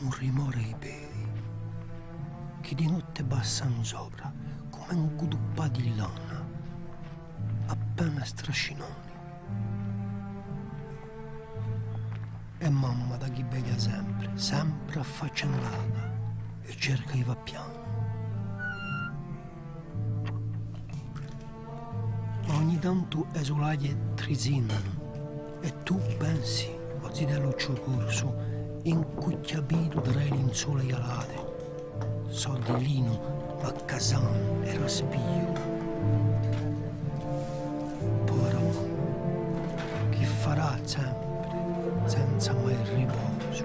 un rumore ai piedi, che di notte passano sopra, come un cutupà di lana, appena strascinoni. E mamma da chi veglia sempre, sempre affacciandata, e cerca i va piano. Ma ogni tanto esulaglie trizinano, e tu pensi, oggi dell'occhio corso, incucchiabito tra le linzole ialate, so di lino, ma casano e raspio. Povera mamma, chi farà sempre, senza mai riposo.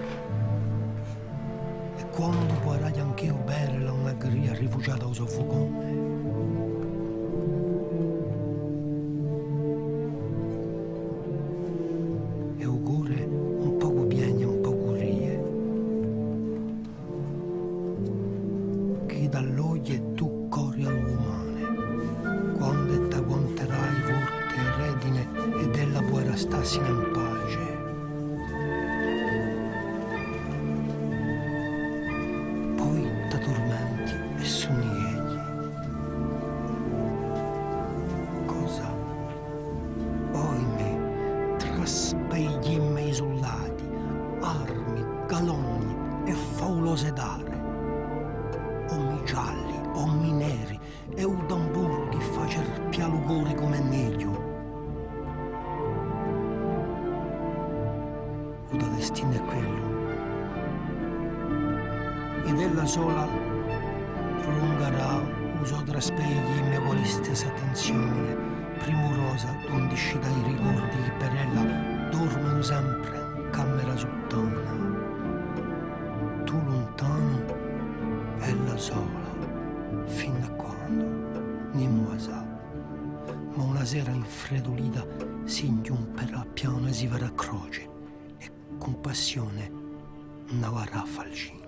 E quando vorrà anch'io bere la una gria rifugiata al soffocone, e o cuore un poco piegna, un poco rie, che dall'oglie e tu corri all'umane, quando e da conterai forte redine e della puera stassi in pace. Poi t'addormenti e sogni egli. Cosa? Oime, traspegli isolati, armi, galoni e faulose dare, ommi gialli, ommi neri, e un tamburo che fa cerpia l'ugore come meglio. O da destino è quello, e della sola prolungherà uso traspegli me con stessa tensione, premurosa donde scita i ricordi che per ella dormono sempre in camera sottana. Tu lontano, ella sola, fino a quando, nimmo sa. Ma una sera infredolita si inchiumperà piano e si farà croce, e con passione navarrà falcino.